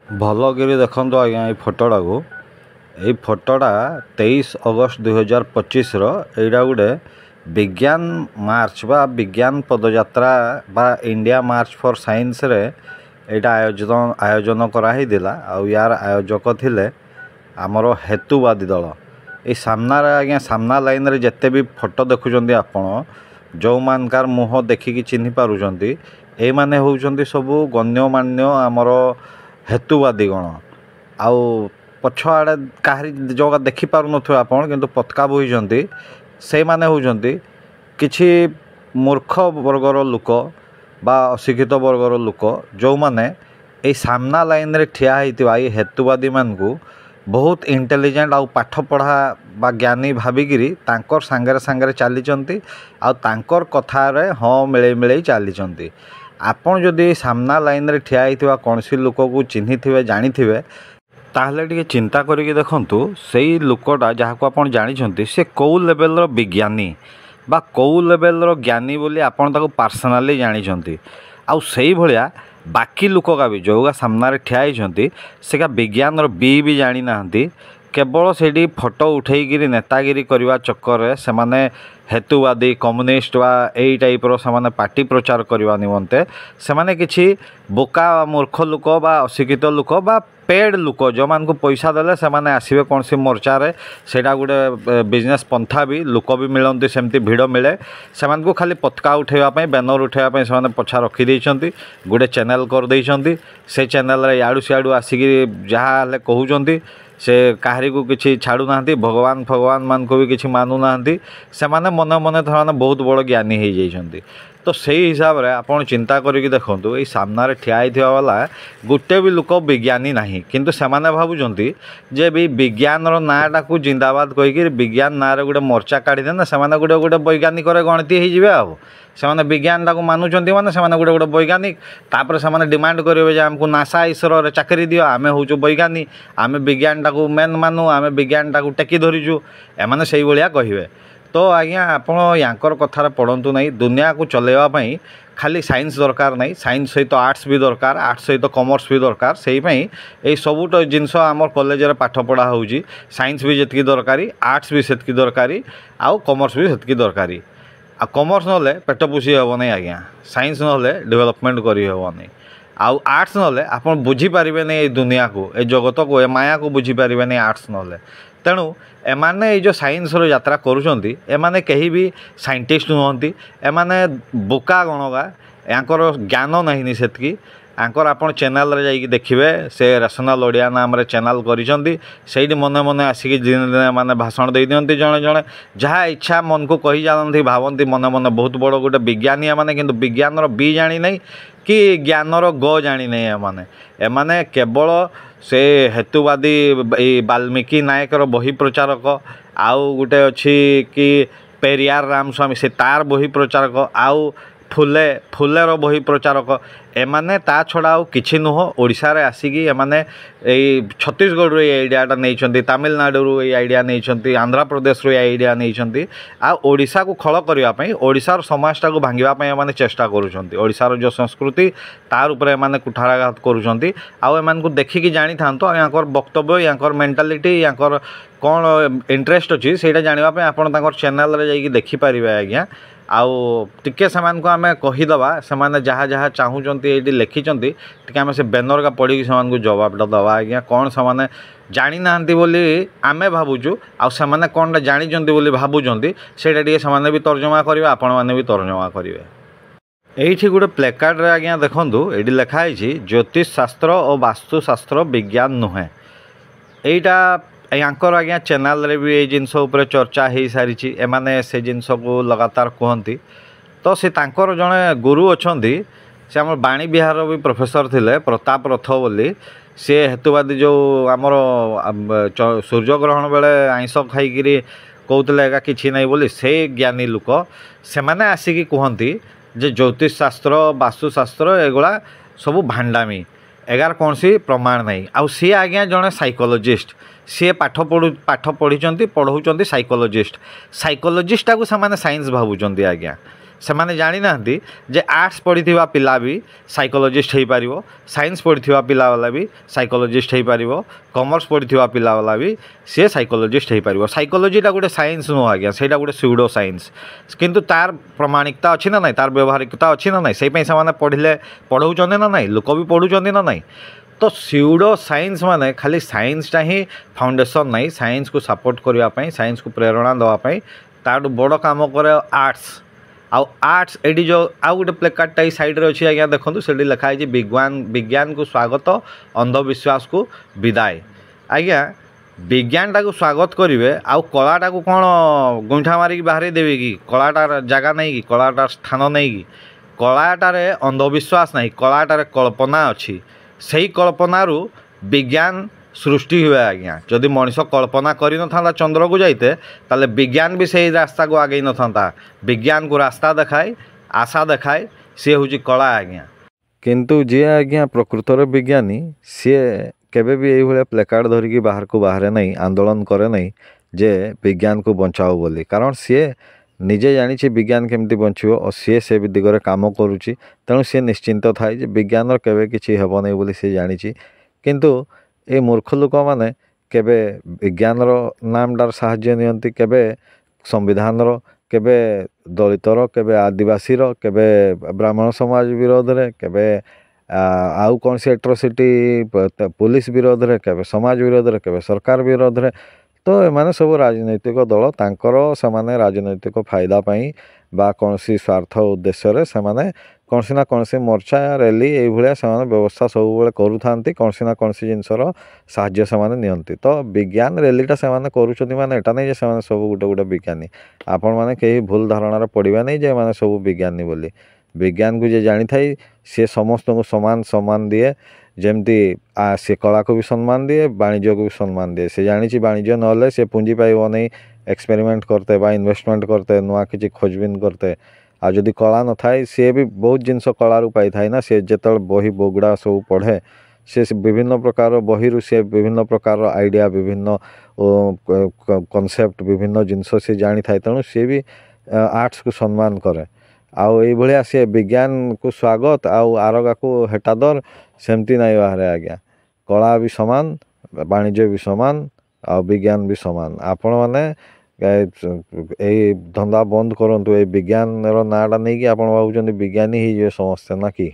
भलगिरी देखो आज्ञा ये फोटोटा को यही फोटोटा 23 अगस्त 2025 रहा गोटे विज्ञान मार्च बा विज्ञान पदयात्रा बा इंडिया मार्च फॉर साइंस रे एटा आयोजन कराही दिला आउ यार आयोजक थिले आमर हेतुवादी दल ये सामना आज्ञा सामना लाइन रे जिते भी फोटो देखुं आपण जो मानकार मुह देखिकी चिन्ह पारुचंती ए माने होउचंती सबु गण्यमान्य आमर हेतुवादी गण आउ पछ आड़े कहारी जगह देखिपार नथु आपण किंतु पतका बोहिचंती से माने होउचंती किछि मूर्ख वर्गर लोक बा अशिक्षित वर्गर लोक जो माने ए सामना लाइन रे ठिया हेतिबा ए हेतुवादी मानकू बहुत इंटेलिजेंट आउ पाठ पढ़ा बा ज्ञानी भाविकी तांकर सांगरे सांगरे चलीचंती आउ तांकर कथार हाँ मिले मिले चलीचंती आपन जदि सामना लाइन रे ठिया हेतिबा कोनसी लोक को चिन्हि थिबे जानि थिबे ताहले टिके चिंता करिके देखंतु सेई लोकटा जहाको आपन जानिछंती से कौ लेवल रो विज्ञानी बा कौ लेवल रो ज्ञानी बोली आपन ताको पर्सनली जानिछंती आउ सेई भलिया बाकी लोक का भी जोगा सामने ठिया होती से विज्ञान भी जानी ना केवल से फोटो उठेकिरी नेतागिरी करने चक्कर से माने हेतुवादी कम्युनिस्ट वा यही टाइप्र से पार्टी प्रचार करने निमंते से माने किछि बोका मूर्ख लोक बा अशिक्षित लोक बा पेड लोक जो मान को पैसा देले से माने आसीबे कौन सी मोर्चा रे सेटा गोटे बिजनेस पंथा भी लोक भी मिलती सेमती भिड़ मिले से मान को खाली पतका उठेवा बैनर उठेवा से माने पछा रखी देइछंती गोटे चैनल कर देइछंती से चैनल रे याडू सियाडू आसिकी जहाँ हेले कहउछंती से काहरी को किसी छाड़ू ना भगवान भगवान मान को भी किसी मानु ना से माने मने मने थोड़ा बहुत बड़ ज्ञानी हो जाइछंती तो सही हिसाब रे आपण चिंता करिक देखंतु ए सामने ठिया होइथिबा वाला गोटे भी लोक विज्ञानी नाही किंतु से माने भाबुचंती जे भी विज्ञान रो नाटा को जिंदाबाद कहिक विज्ञान ना रे गोटे मोर्चा काढी देना से माने गोटे गोटे वैज्ञानिक रे गणति हो जिवे आ से माने विज्ञान टाको मानुचंती माने से माने गोटे गोटे वैज्ञानिक तापर से माने डिमांड करिवे जे हमको नासा इसरो रे चाकरी दियो आमे होचु वैज्ञानिक आमे विज्ञान टाको मेन मानु आमे विज्ञान टाको टेकी धरिजु ए माने सेही भलिया कहिवे तो आज्ञा आपण यांकर कथार पढ़ंतु नहीं दुनिया को चलेवाई खाली साइंस दरकार नहीं साइंस सहित आर्ट्स भी दरकार आर्ट्स सहित कॉमर्स भी दरकार से ही सबुट जिनस आम कॉलेज रे पाठ पढ़ा होउची साइंस भी जितकी दरकारी आर्ट्स भी सेतकी दरकारी आउ कॉमर्स भी सेतकी दरकारी आ कॉमर्स नले पेट पोषी हेब नहीं आज्ञा साइंस नले डेवलपमेंट करी हेब नहीं आउ आर्ट्स नले आपन बुझी पारिबे नहीं ए दुनिया को ए जगत को ए माया को बुझी पारिबे नहीं आर्ट्स नले तेणु एमाने ये जो साइंस रो यात्रा करुचंती एमाने कहीं भी साइंटिस्ट नुहंती एमाने बोका गणगा यांकर ज्ञान नहीं सेतकी आंकर आपण चैनल रे जाइए देखिए से रैशनल ओडिया नाम रे चैनल करिसंती सेठी मने मने आसिक दिन दिन माने भाषण दे दियंती जणे जणे जहाँ इच्छा मन को कही जानती भावंती मने मने बहुत बड़ गोटे विज्ञानी माने किंतु विज्ञान रो बी जानी नहीं कि ज्ञान रो ग जानी नहीं एमाने केवल से हेतुवादी वाल्मीकि नायक रो बही प्रचारक आउ गोटे अच्छी कि पेरियार रामस्वामी से तार बही प्रचारक आउ फुले फुलेर बही प्रचारक एमाने ता छड़ा आउ किछि नुह ओडिशा रे आसिकी एमाने एई छत्तीसगढ़ रो आइडियाटा नैछंती तमिलनाडु रो आइडिया नैछंती आंध्र प्रदेश रो आइडिया नैछंती आ ओडिशा को खळ करिवा पई ओडिसा रो समाजटा को भांगिवा पई एमाने चेष्टा करूछंती ओडिसा रो जो संस्कृति तार ऊपर एमाने कुठाराघात करूछंती आ एमान को देखिकी जानि थांतो यांकर वक्तव्य यांकर मेंटालिटी यांकर कोन इंटरेस्ट अछि सेटा जानिवा पई आपण तांकर चैनल रे जाईकी देखि परिबे आज्ञा आउ टिके समान को आमे कहीदबा से जहाँ जहाँ चाहूँगी ये लिखिंट टी आम से बैनर का पढ़ी से जवाबटा दवा आज्ञा कौन से जानी ना बोली आमे भावुचु आउ से कौन जानी बोली भावुंट से भी तर्जमा करेंगे आपण मैंने भी तर्जमा करेंगे यही गोटे प्लेकार्ड रे आज्ञा देखूँ ये लिखाई ज्योतिष शास्त्र और वास्तुशास्त्र विज्ञान नुहे यहीटा यांकर आज्ञा चैनल रे भी ये जिनस उपर चर्चा हो सारी एमाने से जिनस को लगातार कहती तो से तांकर जड़े गुरु अच्छा से आम बाणी बिहार भी प्रोफेसर थिले प्रताप रथ बोली सी हेतुवादी जो आमर सूर्यग्रहण बेले आइंस खाई कहते एका कि नहीं बोली से ज्ञानी लोक से मैंने आसिकी कहती जे ज्योतिष शास्त्र वास्तुशास्त्र एगुड़ा सब भांडामी एगार कौन सी प्रमाण नहीं आउ सी आज्ञा जड़े साइकोलोजिस्ट सी पाठ पढ़ी पढ़ाऊँ साइकोलोजिस्ट साइकोलोजिस्टा को साइंस भावुं आज्ञा ସେମାନେ ଜାଣିନାହାନ୍ତି ଯେ ଆର୍ଟ୍ସ ପଢ଼ିଥିବା ପିଲା ବି ସାଇକୋଲୋଜିଷ୍ଟ ହେଇପାରିବ, ସାଇନ୍ସ ପଢ଼ିଥିବା ପିଲାବାଲା ବି ସାଇକୋଲୋଜିଷ୍ଟ ହେଇପାରିବ, କମର୍ସ ପଢ଼ିଥିବା ପିଲାବାଲା ବି ସିଏ ସାଇକୋଲୋଜିଷ୍ଟ ହେଇପାରିବ। ସାଇକୋଲୋଜିଟା ଗୋଟେ ସାଇନ୍ସ ନୁହଁ ଆଜ୍ଞା, ସେଇଟା ଗୋଟେ ସ୍ୟୁଡୋ ସାଇନ୍ସ, କିନ୍ତୁ ତାର ପ୍ରମାଣିକତା ଅଛି ନା ନାହିଁ, ତାର ବ୍ୟବହାରିକତା ଅଛି ନା ନାହିଁ, ସେଇପାଇଁ ସେମାନେ ପଢ଼ଉଛନ୍ତି ନା ନାହିଁ, ଲୋକ ବି ପଢ଼ୁଛନ୍ତି ନା ନାହିଁ। ତ ସ୍ୟୁଡୋ ସାଇନ୍ସ ମାନେ ଖାଲି ସାଇନ୍ସଟା ହିଁ ଫାଉଣ୍ଡେସନ୍ ନାହିଁ, ସାଇନ୍ସକୁ ସପୋର୍ଟ କରିବା ପାଇଁ, ସାଇନ୍ସକୁ ପ୍ରେରଣା ଦେବା ପାଇଁ ତାଠୁ ବଡ଼ କାମ କରେ ଆର୍ଟ୍ସ। ଆଉ ଆର୍ଟ୍ସ ଏଠି ଯେଉଁ ଆଉ ଗୋଟେ ପ୍ଲେକାର୍ଡ଼ଟା ଏଇ ସାଇଡ଼୍ରେ ଅଛି ଆଜ୍ଞା, ଦେଖନ୍ତୁ ସେଠି ଲେଖା ହେଇଛି ବିଜ୍ଞାନକୁ ସ୍ୱାଗତ, ଅନ୍ଧବିଶ୍ୱାସକୁ ବିଦାୟ। ଆଜ୍ଞା ବିଜ୍ଞାନଟାକୁ ସ୍ୱାଗତ କରିବେ, ଆଉ କଳାଟାକୁ କ'ଣ ଗୁଣ୍ଠା ମାରିକି ବାହାରି ଦେବେ କି? କଳାଟାର ଜାଗା ନେଇକି, କଳାଟାର ସ୍ଥାନ ନେଇକି। କଳାଟାରେ ଅନ୍ଧବିଶ୍ୱାସ ନାହିଁ, କଳାଟାରେ କଳ୍ପନା ଅଛି। ସେଇ କଳ୍ପନାରୁ ବିଜ୍ଞାନ ସୃଷ୍ଟି ହୁଏ ଆଜ୍ଞା। ଯଦି ମଣିଷ କଳ୍ପନା କରିନଥାନ୍ତା ଚନ୍ଦ୍ରକୁ ଯାଇତେ, ତାହେଲେ ବିଜ୍ଞାନ ବି ସେଇ ରାସ୍ତାକୁ ଆଗେଇ ନଥାନ୍ତା। ବିଜ୍ଞାନକୁ ରାସ୍ତା ଦେଖାଏ, ଆଶା ଦେଖାଏ, ସିଏ ହେଉଛି କଳା ଆଜ୍ଞା। କିନ୍ତୁ ଯିଏ ଆଜ୍ଞା ପ୍ରକୃତରେ ବିଜ୍ଞାନୀ, ସିଏ କେବେ ବି ଏଇଭଳିଆ ପ୍ଲେକାର୍ଡ଼ ଧରିକି ବାହାରକୁ ବାହାରେ ନାହିଁ, ଆନ୍ଦୋଳନ କରେ ନାହିଁ ଯେ ବିଜ୍ଞାନକୁ ବଞ୍ଚାଅ ବୋଲି। କାରଣ ସିଏ ନିଜେ ଜାଣିଛି ବିଜ୍ଞାନ କେମିତି ବଞ୍ଚିବ, ଓ ସିଏ ସେ ଦିଗରେ କାମ କରୁଛି। ତେଣୁ ସିଏ ନିଶ୍ଚିନ୍ତ ଥାଏ ଯେ ବିଜ୍ଞାନର କେବେ କିଛି ହେବ ନାହିଁ ବୋଲି ସିଏ ଜାଣିଛି। କିନ୍ତୁ ଏଇ ମୂର୍ଖ ଲୋକମାନେ କେବେ ବିଜ୍ଞାନର ନାମଟାର ସାହାଯ୍ୟ ନିଅନ୍ତି, କେବେ ସମ୍ବିଧାନର, କେବେ ଦଳିତର, କେବେ ଆଦିବାସୀର, କେବେ ବ୍ରାହ୍ମଣ ସମାଜ ବିରୋଧରେ, କେବେ ଆଉ କୌଣସି ଆଟ୍ରୋସିଟି ପୋଲିସ ବିରୋଧରେ, କେବେ ସମାଜ ବିରୋଧରେ, କେବେ ସରକାର ବିରୋଧରେ। ତ ଏମାନେ ସବୁ ରାଜନୈତିକ ଦଳ, ତାଙ୍କର ସେମାନେ ରାଜନୈତିକ ଫାଇଦା ପାଇଁ ବା କୌଣସି ସ୍ୱାର୍ଥ ଉଦ୍ଦେଶ୍ୟରେ ସେମାନେ କୌଣସି ନା କୌଣସି ମୋର୍ଚ୍ଚା, ର୍ୟାଲି ଏଇଭଳିଆ ସେମାନେ ବ୍ୟବସ୍ଥା ସବୁବେଳେ କରୁଥାନ୍ତି। କୌଣସି ନା କୌଣସି ଜିନିଷର ସାହାଯ୍ୟ ସେମାନେ ନିଅନ୍ତି। ତ ବିଜ୍ଞାନ ର୍ୟାଲିଟା ସେମାନେ କରୁଛନ୍ତି ମାନେ ଏଟା ନାହିଁ ଯେ ସେମାନେ ସବୁ ଗୋଟେ ବିଜ୍ଞାନୀ। ଆପଣମାନେ କେହି ଭୁଲ ଧାରଣାରେ ପଡ଼ିବେ ନାହିଁ ଯେ ଏମାନେ ସବୁ ବିଜ୍ଞାନୀ ବୋଲି। ବିଜ୍ଞାନକୁ ଯିଏ ଜାଣିଥାଏ ସିଏ ସମସ୍ତଙ୍କୁ ସମାନ ଦିଏ। ଯେମିତି ସେ କଳାକୁ ବି ସମ୍ମାନ ଦିଏ, ବାଣିଜ୍ୟକୁ ବି ସମ୍ମାନ ଦିଏ। ସେ ଜାଣିଛି ବାଣିଜ୍ୟ ନହେଲେ ସେ ପୁଞ୍ଜି ପାଇବ ନାହିଁ ଏକ୍ସପେରିମେଣ୍ଟ କରତେ ବା ଇନଭେଷ୍ଟମେଣ୍ଟ କରତେ, ନୂଆ କିଛି ଖୋଜବିନ୍ କରତେ। ଆଉ ଯଦି କଳା ନଥାଏ, ସିଏ ବି ବହୁତ ଜିନିଷ କଳାରୁ ପାଇଥାଏ ନା। ସେ ଯେତେବେଳେ ବହି ବଗୁଡ଼ା ସବୁ ପଢ଼େ, ସେ ବିଭିନ୍ନ ପ୍ରକାର ବହିରୁ ସେ ବିଭିନ୍ନ ପ୍ରକାର ଆଇଡ଼ିଆ, ବିଭିନ୍ନ କନସେପ୍ଟ, ବିଭିନ୍ନ ଜିନିଷ ସେ ଜାଣିଥାଏ। ତେଣୁ ସିଏ ବି ଆର୍ଟ୍ସକୁ ସମ୍ମାନ କରେ। ଆଉ ଏଇଭଳିଆ ସିଏ ବିଜ୍ଞାନକୁ ସ୍ୱାଗତ ଆଉ ଆରଗାକୁ ହେଟାଦର, ସେମିତି ନାହିଁ ବାହାରେ ଆଜ୍ଞା। କଳା ବି ସମାନ, ବାଣିଜ୍ୟ ବି ସମାନ, ଆଉ ବିଜ୍ଞାନ ବି ସମାନ। ଆପଣମାନେ ଏଇ ଧନ୍ଦା ବନ୍ଦ କରନ୍ତୁ। ଏଇ ବିଜ୍ଞାନର ନାଁଟା ନେଇକି ଆପଣ ଭାବୁଛନ୍ତି ବିଜ୍ଞାନୀ ହେଇଯିବେ ସମସ୍ତେ, ନା କି?